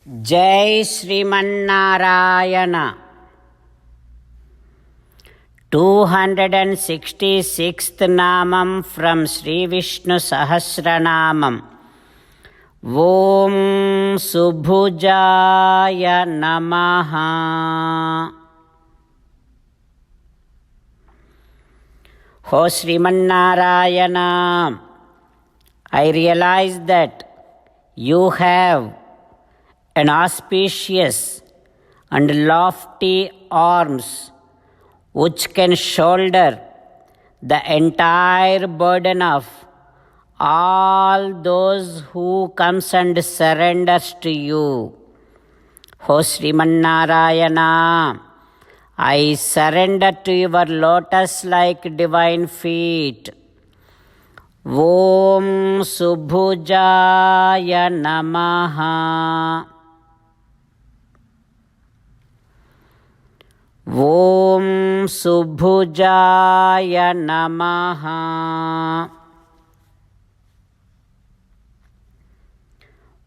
Jai Sriman-Narayana. 266th Namam from Sri Vishnu Sahasranamam. Om Subhujaya Namaha. O Sriman-Narayana, I realize that you have an auspicious and lofty arms which can shoulder the entire burden of all those who comes and surrenders to you. O Sriman-Narayana, I surrender to your lotus-like divine feet. Om Subhujaya Namaha. Om Subhujaya Namaha.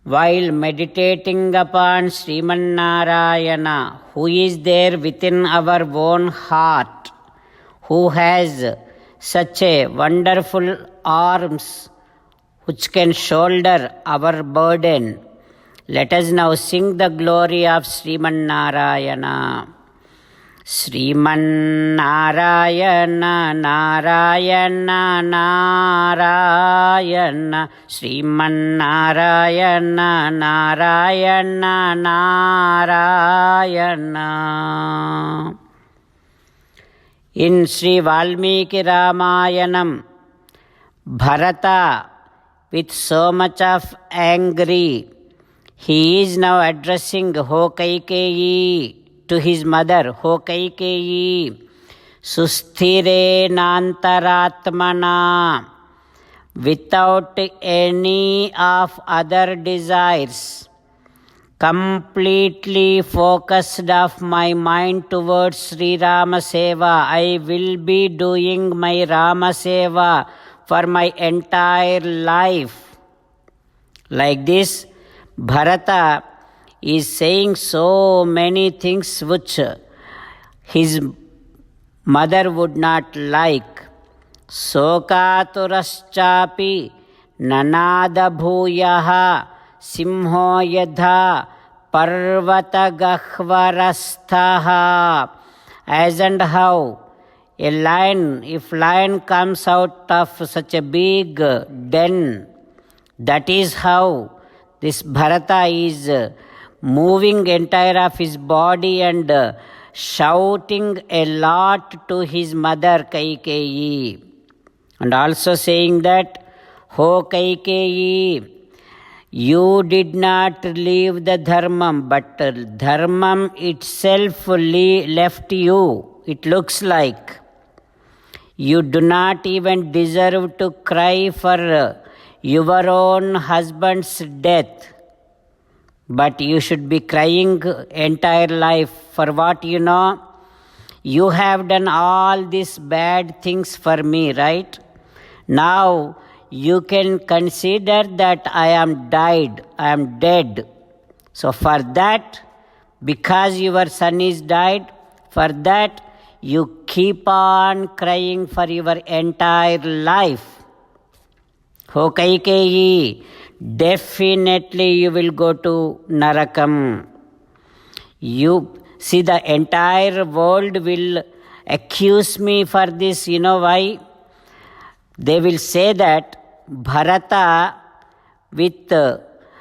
While meditating upon Sriman-Narayana, who is there within our own heart, who has such a wonderful arms which can shoulder our burden, let us now sing the glory of Sriman-Narayana. Sriman-Narayana, Narayana, Narayana. Sriman-Narayana, Narayana, Narayana. In Sri Valmiki Ramayanam, Bharata, with so much of angry, he is now addressing Kaikeyi to his mother, Kaikeyi, Susthire Nantaratmana, without any of other desires, completely focused of my mind towards Sri Rama Seva. I will be doing my Rama Seva for my entire life. Like this, Bharata is saying so many things which his mother would not like. Sokaturaschapi nanada bhuyaha simho yadha parvata gahvarasthaha. As and how a lion, if lion comes out of such a big den, that is how this Bharata is moving entire of his body and shouting a lot to his mother Kaikeyi, and also saying that, Ho Kaikeyi, you did not leave the dharmam, but dharmam itself left you. It looks like you do not even deserve to cry for your own husband's death, but you should be crying entire life. For what you know? You have done all these bad things for me, right? Now you can consider that I am died, I am dead. So for that, because your son is died, for that you keep on crying for your entire life. Ho Kaikeyi, definitely you will go to Narakam. You see, the entire world will accuse me for this. You know why? They will say that Bharata, with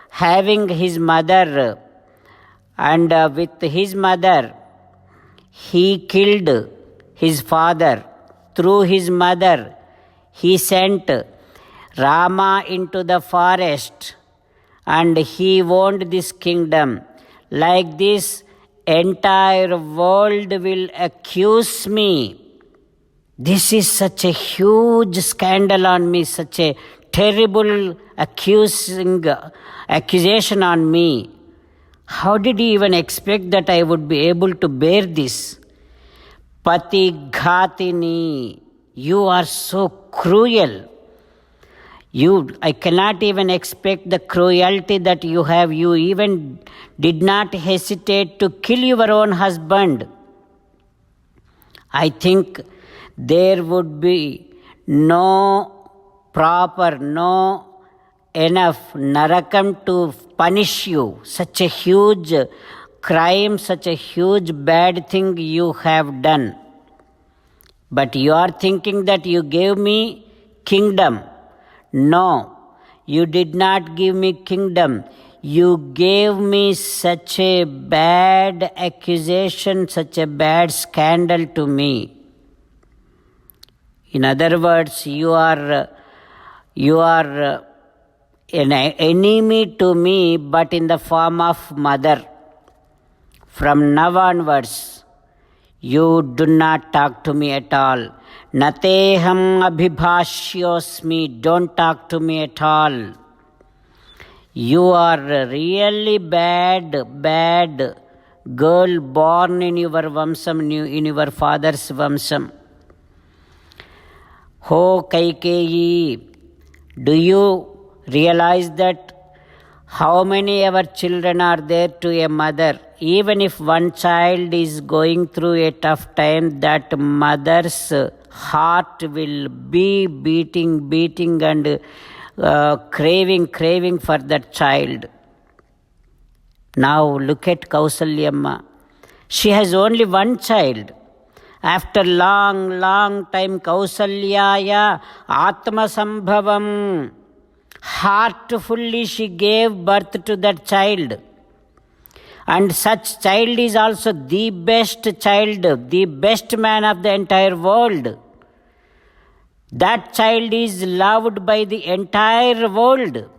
having his mother and with his mother, he killed his father. Through his mother, he sent Rama into the forest and he owned this kingdom. Like this, entire world will accuse me. This is such a huge scandal on me, such a terrible accusation on me. How did he even expect that I would be able to bear this? Pati Ghatini, you are so cruel. I cannot even expect the cruelty that you have. You even did not hesitate to kill your own husband. I think there would be no enough narakam to punish you. Such a huge crime, such a huge bad thing you have done. But you are thinking that you gave me kingdom. No, you did not give me kingdom. You gave me such a bad accusation, such a bad scandal to me. In other words, you are an enemy to me, but in the form of mother. From now onwards, you do not talk to me at all. Nateham abhibhashyosmi. Don't talk to me at all. You are really bad girl born in your vamsam, in your father's vamsam. Ho Kaikeyi, do you realize that how many ever children are there to a mother? Even if one child is going through a tough time, that mother's heart will be beating and craving for that child. Now look at Kausalyamma. She has only one child. After long time, Kausalyaya Atma Sambhavam. Heartfully she gave birth to that child. And such child is also the best child, the best man of the entire world. That child is loved by the entire world.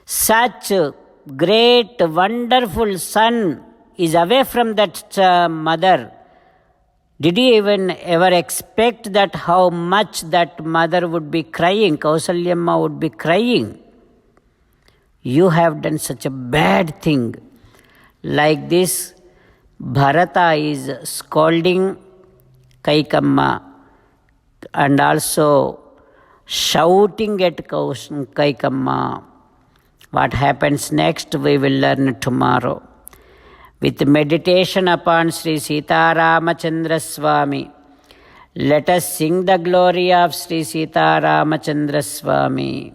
Such great, wonderful son is away from that mother. Did you even ever expect that how much that mother would be crying, Kausalyamma would be crying? You have done such a bad thing. Like this, Bharata is scolding Kaikamma and also shouting at Kaikamma. What happens next, we will learn tomorrow. With meditation upon Sri Sita Ramachandra Swami, let us sing the glory of Sri Sita Ramachandra Swami.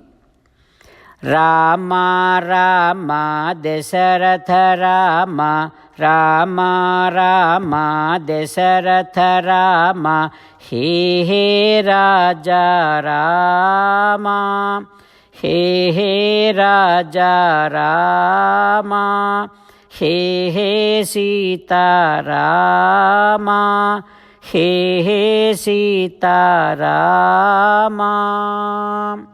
Rama Rama Dasaratha Rama, Rama Rama Dasaratha Rama, He Raja Rama, He Raja Rama, He Sita Rama, He Sita Rama.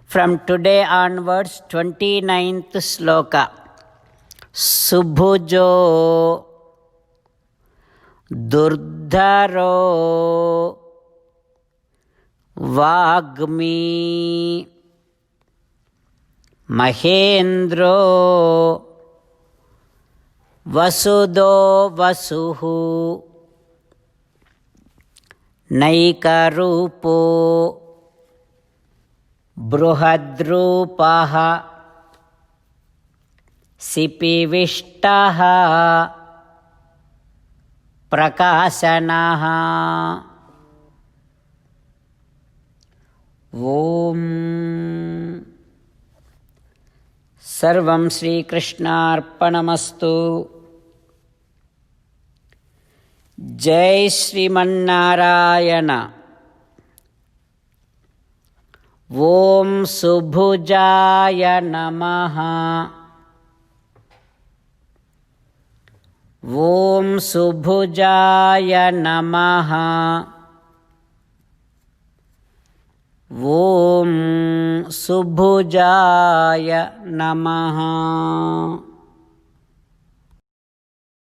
From today onwards, 29th sloka. Subhujo Durdharo Vagmi Mahendro Vasudo Vasuhu Naikarupo Bruhadrupaha Sipivishtaha Prakasanaha. Om Sarvam Sri Krishnarpanamastu. Jai Sriman-Narayana. Om Subhujaya Namaha. Om Subhujaya Namaha. Om Subhujaya Namaha.